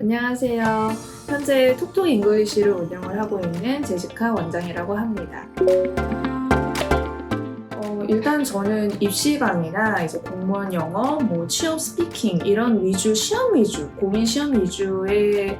안녕하세요. 현재 톡톡 잉글리시를 운영을 하고 있는 제시카 원장이라고 합니다. 일단 저는 입시 강의나 이제 공무원 영어, 취업 스피킹 이런 위주, 시험 위주, 고민 시험 위주의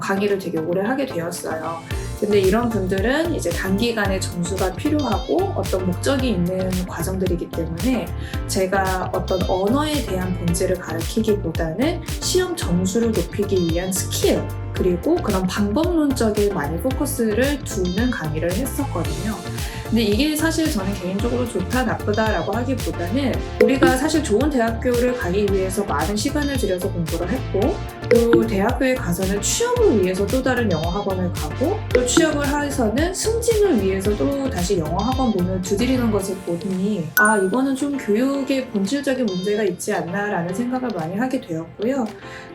강의를 되게 오래 하게 되었어요. 근데 이런 분들은 이제 단기간에 점수가 필요하고 어떤 목적이 있는 과정들이기 때문에 제가 어떤 언어에 대한 본질을 가르치기보다는 시험 점수를 높이기 위한 스킬 그리고 그런 방법론적인 많이 포커스를 두는 강의를 했었거든요. 근데 이게 사실 저는 개인적으로 좋다 나쁘다라고 하기보다는 우리가 사실 좋은 대학교를 가기 위해서 많은 시간을 들여서 공부를 했고 또 대학교에 가서는 취업을 위해서 또 다른 영어 학원을 가고 또 취업을 해서는 승진을 위해서 또 다시 영어 학원 문을 두드리는 것을 보니 이거는 좀 교육의 본질적인 문제가 있지 않나라는 생각을 많이 하게 되었고요.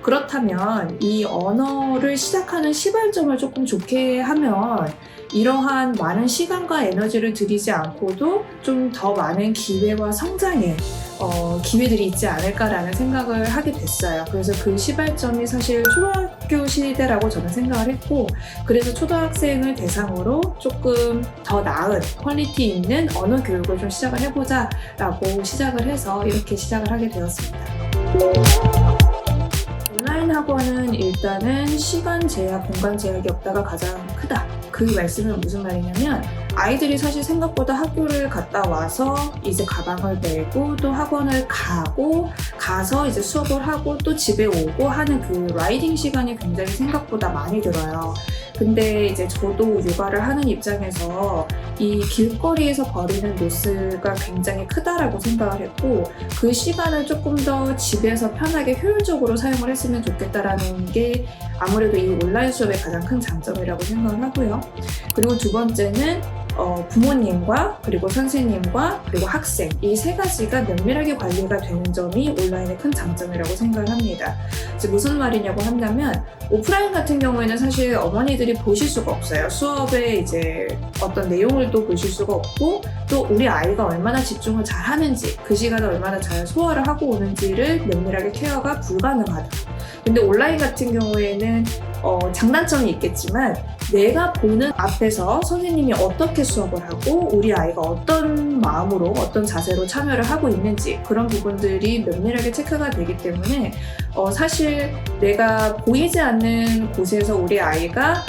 그렇다면 이 언어를 시작하는 시발점을 조금 좋게 하면 이러한 많은 시간과 에너지를 들이지 않고도 좀 더 많은 기회와 성장에 기회들이 있지 않을까라는 생각을 하게 됐어요. 그래서 그 시발점이 사실 초등학교 시대라고 저는 생각을 했고 그래서 초등학생을 대상으로 조금 더 나은 퀄리티 있는 언어 교육을 좀 시작을 해보자 라고 시작을 해서 이렇게 시작을 하게 되었습니다. 온라인 학원은 일단은 시간 제약, 공간 제약이 없다가 가장 크다. 그 말씀은 무슨 말이냐면 아이들이 사실 생각보다 학교를 갔다 와서 이제 가방을 메고 또 학원을 가서 이제 수업을 하고 또 집에 오고 하는 그 라이딩 시간이 굉장히 생각보다 많이 들어요. 근데 이제 저도 육아를 하는 입장에서 이 길거리에서 벌이는 로스가 굉장히 크다라고 생각을 했고 그 시간을 조금 더 집에서 편하게 효율적으로 사용을 했으면 좋겠다라는 게 아무래도 이 온라인 수업의 가장 큰 장점이라고 생각을 하고요. 그리고 두 번째는 부모님과 그리고 선생님과 그리고 학생 이 세 가지가 면밀하게 관리가 되는 점이 온라인의 큰 장점이라고 생각을 합니다. 이제 무슨 말이냐고 한다면 오프라인 같은 경우에는 사실 어머니들이 보실 수가 없어요. 수업에 이제 어떤 내용을 또 보실 수가 없고 또 우리 아이가 얼마나 집중을 잘 하는지 그 시간을 얼마나 잘 소화를 하고 오는지를 면밀하게 케어가 불가능하다. 근데 온라인 같은 경우에는 장단점이 있겠지만 내가 보는 앞에서 선생님이 어떻게 수업을 하고 우리 아이가 어떤 마음으로 어떤 자세로 참여를 하고 있는지 그런 부분들이 면밀하게 체크가 되기 때문에 사실 내가 보이지 않는 곳에서 우리 아이가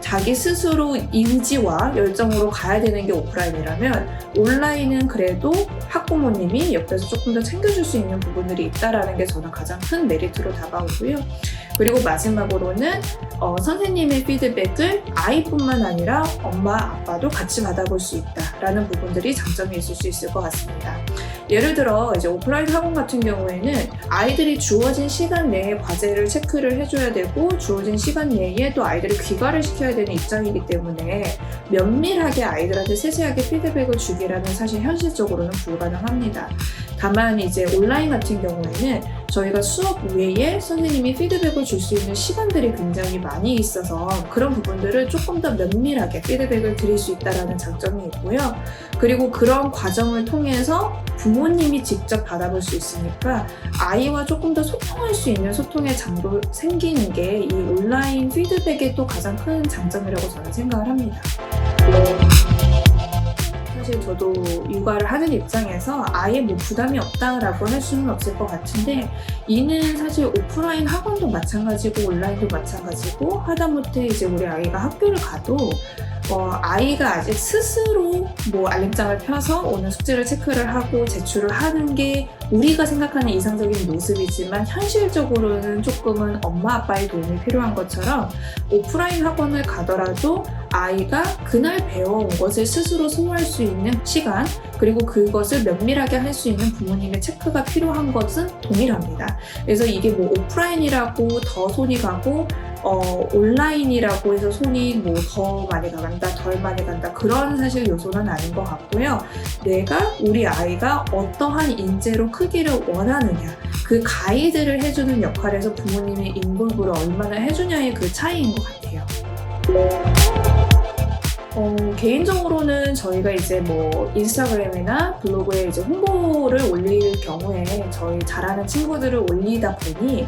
자기 스스로 인지와 열정으로 가야 되는 게 오프라인이라면 온라인은 그래도 학부모님이 옆에서 조금 더 챙겨줄 수 있는 부분들이 있다는 게 저는 가장 큰 메리트로 다가오고요. 그리고 마지막으로는 선생님의 피드백을 아이뿐만 아니라 엄마, 아빠도 같이 받아볼 수 있다라는 부분들이 장점이 있을 수 있을 것 같습니다. 예를 들어 이제 오프라인 학원 같은 경우에는 아이들이 주어진 시간 내에 과제를 체크를 해줘야 되고 주어진 시간 내에 또 아이들을 귀가를 시켜야 되는 입장이기 때문에 면밀하게 아이들한테 세세하게 피드백을 주기라는 사실 현실적으로는 불가능합니다. 다만 이제 온라인 같은 경우에는 저희가 수업 외에 선생님이 피드백을 줄 수 있는 시간들이 굉장히 많이 있어서 그런 부분들을 조금 더 면밀하게 피드백을 드릴 수 있다는 장점이 있고요. 그리고 그런 과정을 통해서 부모님이 직접 받아볼 수 있으니까 아이와 조금 더 소통할 수 있는 소통의 장도 생기는 게 이 온라인 피드백의 또 가장 큰 장점이라고 저는 생각을 합니다. 사실 저도 육아를 하는 입장에서 아예 부담이 없다라고 할 수는 없을 것 같은데 이는 사실 오프라인 학원도 마찬가지고 온라인도 마찬가지고 하다못해 이제 우리 아이가 학교를 가도 아이가 아직 스스로 알림장을 펴서 오늘 숙제를 체크를 하고 제출을 하는 게 우리가 생각하는 이상적인 모습이지만 현실적으로는 조금은 엄마 아빠의 도움이 필요한 것처럼 오프라인 학원을 가더라도 아이가 그날 배워온 것을 스스로 소화할 수 있는 시간 그리고 그것을 면밀하게 할 수 있는 부모님의 체크가 필요한 것은 동일합니다. 그래서 이게 오프라인이라고 더 손이 가고 온라인이라고 해서 손이 더 많이 간다, 덜 많이 간다 그런 사실 요소는 아닌 것 같고요. 우리 아이가 어떠한 인재로 크기를 원하느냐 그 가이드를 해주는 역할에서 부모님의 인볼브를 얼마나 해주냐의 그 차이인 것 같아요. 개인적으로는 저희가 이제 인스타그램이나 블로그에 이제 홍보를 올릴 경우에 저희 잘하는 친구들을 올리다 보니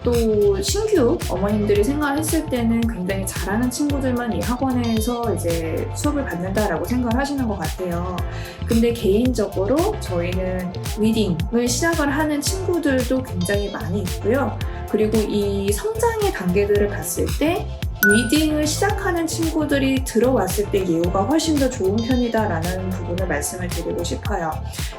또 신규 어머님들이 생각했을 때는 굉장히 잘하는 친구들만 이 학원에서 이제 수업을 받는다라고 생각을 하시는 것 같아요. 근데 개인적으로 저희는 리딩을 시작을 하는 친구들도 굉장히 많이 있고요. 그리고 이 성장의 단계들을 봤을 때 리딩을 시작하는 친구들이 들어왔을 때 예후가 훨씬 더 좋은 편이다라는 부분을 말씀을 드리고 싶어요.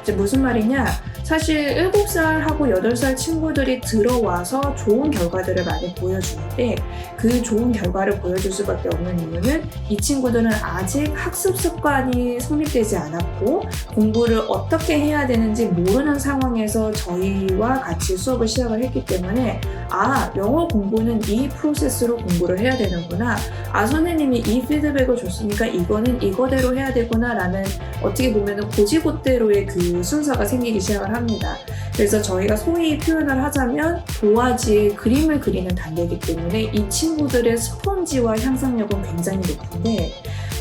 이제 무슨 말이냐? 사실 7살하고 8살 친구들이 들어와서 좋은 결과들을 많이 보여주는데 그 좋은 결과를 보여줄 수밖에 없는 이유는 이 친구들은 아직 학습 습관이 성립되지 않았고 공부를 어떻게 해야 되는지 모르는 상황에서 저희와 같이 수업을 시작을 했기 때문에 영어 공부는 이 프로세스로 공부를 해야 되는구나. 선생님이 이 피드백을 줬으니까 이거는 이거대로 해야 되구나 라는 어떻게 보면 고지고대로의 그 순서가 생기기 시작을 합니다. 그래서 저희가 소위 표현을 하자면 도화지에 그림을 그리는 단계이기 때문에 이 친구들의 스폰지와 향상력은 굉장히 높은데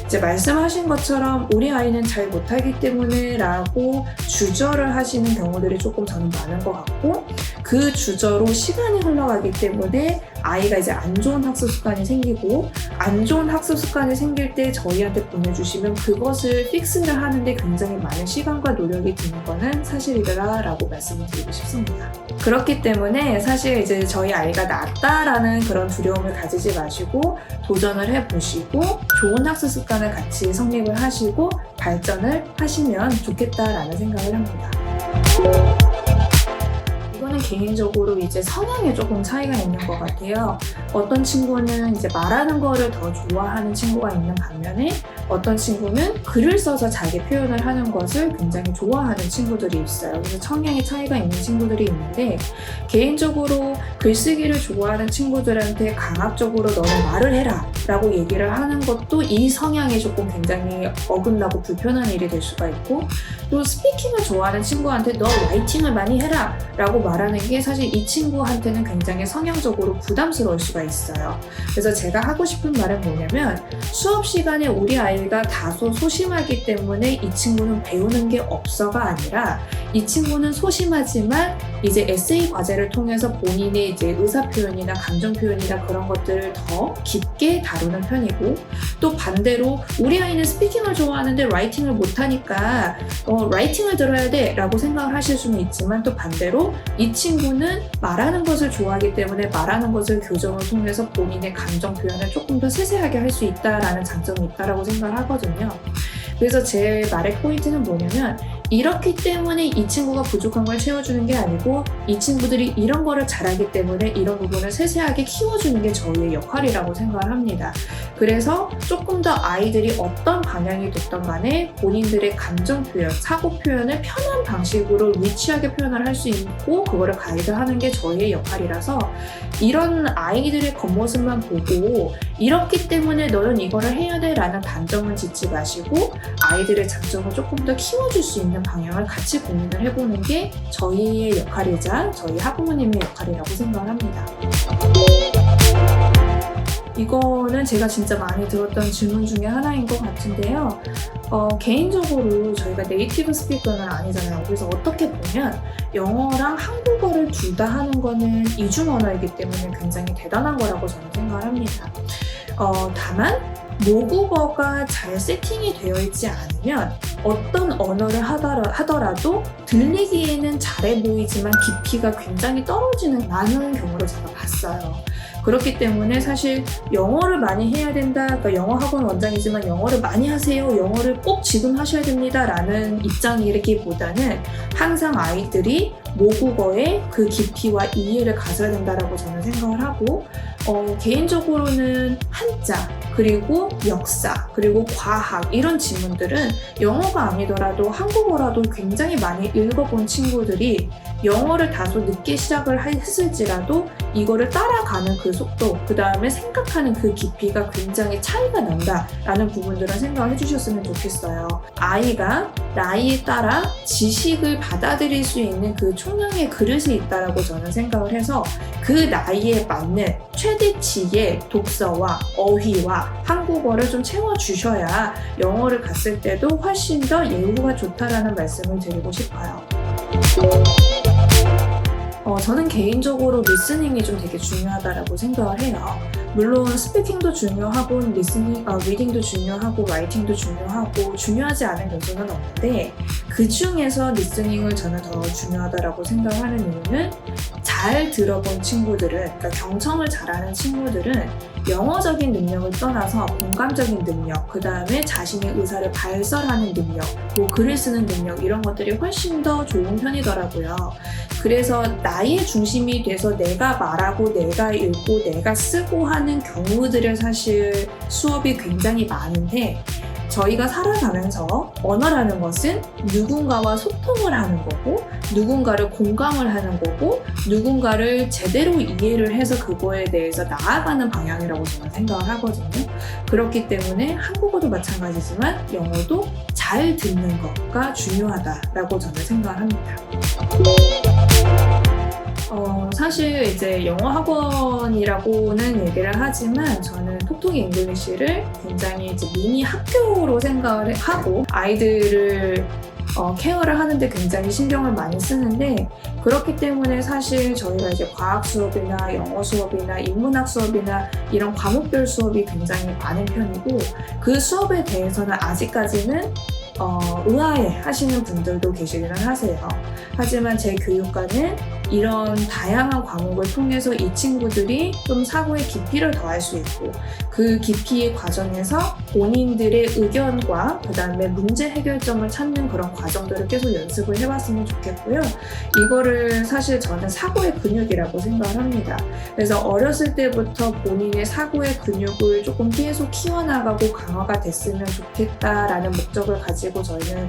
이제 말씀하신 것처럼 우리 아이는 잘 못하기 때문에 라고 주저를 하시는 경우들이 조금 저는 많은 것 같고 그 주저로 시간이 흘러가기 때문에 아이가 이제 안 좋은 학습 습관이 생기고 안 좋은 학습 습관이 생길 때 저희한테 보내주시면 그것을 픽스를 하는데 굉장히 많은 시간과 노력이 드는 거는 사실이다라고 말씀을 드리고 싶습니다. 그렇기 때문에 사실 이제 저희 아이가 낫다라는 그런 두려움을 가지지 마시고 도전을 해보시고 좋은 학습 습관을 같이 성립을 하시고 발전을 하시면 좋겠다라는 생각을 합니다. 이거는 개인적으로 이제 성향에 조금 차이가 있는 것 같아요. 어떤 친구는 이제 말하는 거를 더 좋아하는 친구가 있는 반면에 어떤 친구는 글을 써서 자기 표현을 하는 것을 굉장히 좋아하는 친구들이 있어요. 그래서 성향의 차이가 있는 친구들이 있는데 개인적으로 글쓰기를 좋아하는 친구들한테 강압적으로 너는 말을 해라 라고 얘기를 하는 것도 이 성향에 조금 굉장히 어긋나고 불편한 일이 될 수가 있고 또 스피킹을 좋아하는 친구한테 너 라이팅을 많이 해라 라고 말하는 게 사실 이 친구한테는 굉장히 성향적으로 부담스러울 수가 있어요. 그래서 제가 하고 싶은 말은 뭐냐면 수업 시간에 우리 아이가 다소 소심하기 때문에 이 친구는 배우는 게 없어가 아니라 이 친구는 소심하지만 이제 에세이 과제를 통해서 본인의 이제 의사 표현이나 감정 표현이나 그런 것들을 더 깊게 다루는 편이고 또 반대로 우리 아이는 스피킹을 좋아하는데 라이팅을 못하니까 라이팅을 들어야 돼 라고 생각을 하실 수는 있지만 또 반대로 이 친구는 말하는 것을 좋아하기 때문에 말하는 것을 교정을 통해서 본인의 감정 표현을 조금 더 세세하게 할 수 있다라는 장점이 있다라고 생각을 하거든요. 그래서 제 말의 포인트는 뭐냐면 이렇기 때문에 이 친구가 부족한 걸 채워주는 게 아니고 이 친구들이 이런 거를 잘하기 때문에 이런 부분을 세세하게 키워주는 게 저희의 역할이라고 생각을 합니다. 그래서 조금 더 아이들이 어떤 방향이 됐던 간에 본인들의 감정 표현, 사고 표현을 편한 방식으로 리치하게 표현을 할 수 있고 그거를 가이드하는 게 저희의 역할이라서 이런 아이들의 겉모습만 보고 이렇기 때문에 너는 이거를 해야 돼 라는 단정은 짓지 마시고 아이들의 장점을 조금 더 키워줄 수 있는 방향을 같이 고민을 해보는 게 저희의 역할이자 저희 학부모님의 역할이라고 생각을 합니다. 이거는 제가 진짜 많이 들었던 질문 중에 하나인 것 같은데요. 개인적으로 저희가 네이티브 스피커는 아니잖아요. 그래서 어떻게 보면 영어랑 한국어를 둘 다 하는 거는 이중 언어이기 때문에 굉장히 대단한 거라고 저는 생각을 합니다. 다만 모국어가 잘 세팅이 되어 있지 않으면 어떤 언어를 하더라도 들리기에는 잘해 보이지만 깊이가 굉장히 떨어지는 많은 경우를 제가 봤어요. 그렇기 때문에 사실 영어를 많이 해야 된다, 그러니까 영어 학원 원장이지만 영어를 많이 하세요, 영어를 꼭 지금 하셔야 됩니다 라는 입장이기보다는 항상 아이들이 모국어의 그 깊이와 이해를 가져야 된다라고 저는 생각을 하고 개인적으로는 한자, 그리고 역사, 그리고 과학 이런 지문들은 영어가 아니더라도 한국어라도 굉장히 많이 읽어본 친구들이 영어를 다소 늦게 시작을 했을지라도 이거를 따라가는 그 속도, 그 다음에 생각하는 그 깊이가 굉장히 차이가 난다라는 부분들은 생각을 해주셨으면 좋겠어요. 아이가 나이에 따라 지식을 받아들일 수 있는 그 총량의 그릇이 있다라고 저는 생각을 해서 그 나이에 맞는 최대치의 독서와 어휘와 한국어를 좀 채워주셔야 영어를 갔을 때도 훨씬 더 예후가 좋다라는 말씀을 드리고 싶어요. 저는 개인적으로 리스닝이 좀 되게 중요하다라고 생각을 해요. 물론 스피킹도 중요하고 리딩도 중요하고 라이팅도 중요하고 중요하지 않은 요소는 없는데 그 중에서 리스닝을 저는 더 중요하다라고 생각하는 이유는 잘 들어본 친구들은, 그러니까 경청을 잘하는 친구들은 영어적인 능력을 떠나서 공감적인 능력, 그 다음에 자신의 의사를 발설하는 능력, 뭐 글을 쓰는 능력 이런 것들이 훨씬 더 좋은 편이더라고요. 그래서 나의 중심이 돼서 내가 말하고 내가 읽고 내가 쓰고 하는 경우들을 사실 수업이 굉장히 많은데 저희가 살아가면서 언어라는 것은 누군가와 소통을 하는 거고 누군가를 공감을 하는 거고 누군가를 제대로 이해를 해서 그거에 대해서 나아가는 방향이라고 저는 생각을 하거든요. 그렇기 때문에 한국어도 마찬가지지만 영어도 잘 듣는 것가 중요하다라고 저는 생각을 합니다. 사실 이제 영어 학원이라고는 얘기를 하지만 저는 톡톡 잉글리시를 굉장히 이제 미니 학교로 생각을 하고 아이들을 케어를 하는데 굉장히 신경을 많이 쓰는데 그렇기 때문에 사실 저희가 이제 과학 수업이나 영어 수업이나 인문학 수업이나 이런 과목별 수업이 굉장히 많은 편이고 그 수업에 대해서는 아직까지는 의아해 하시는 분들도 계시기는 하세요. 하지만 제 교육과는 이런 다양한 과목을 통해서 이 친구들이 좀 사고의 깊이를 더할 수 있고 그 깊이의 과정에서 본인들의 의견과 그 다음에 문제 해결점을 찾는 그런 과정들을 계속 연습을 해왔으면 좋겠고요. 이거를 사실 저는 사고의 근육이라고 생각을 합니다. 그래서 어렸을 때부터 본인의 사고의 근육을 조금 계속 키워나가고 강화가 됐으면 좋겠다라는 목적을 가지고 저희는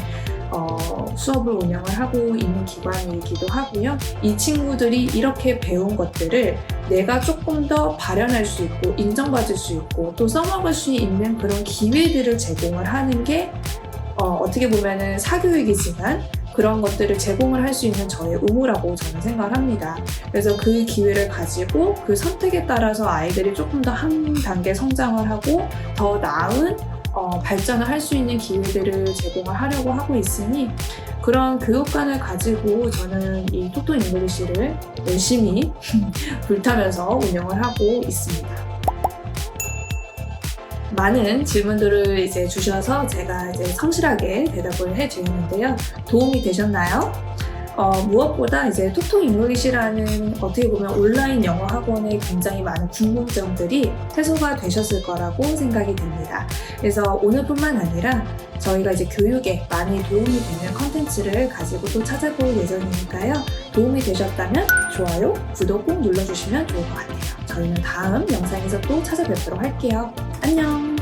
수업을 운영을 하고 있는 기관이기도 하고요. 이 친구들이 이렇게 배운 것들을 내가 조금 더 발현할 수 있고 인정받을 수 있고 또 써먹을 수 있는 그런 기회들을 제공을 하는 게 어떻게 보면은 사교육이지만 그런 것들을 제공을 할 수 있는 저의 의무라고 저는 생각을 합니다. 그래서 그 기회를 가지고 그 선택에 따라서 아이들이 조금 더 한 단계 성장을 하고 더 나은 발전을 할 수 있는 기회들을 제공을 하려고 하고 있으니 그런 교육관을 가지고 저는 이 톡톡 잉글리시를 열심히 불타면서 운영을 하고 있습니다. 많은 질문들을 이제 주셔서 제가 이제 성실하게 대답을 해드렸는데요. 도움이 되셨나요? 무엇보다 이제 톡톡 잉글리시라는 어떻게 보면 온라인 영어 학원에 굉장히 많은 궁금증들이 해소가 되셨을 거라고 생각이 듭니다. 그래서 오늘뿐만 아니라 저희가 이제 교육에 많이 도움이 되는 컨텐츠를 가지고 또 찾아볼 예정이니까요. 도움이 되셨다면 좋아요, 구독 꼭 눌러주시면 좋을 것 같아요. 저희는 다음 영상에서 또 찾아뵙도록 할게요. 안녕!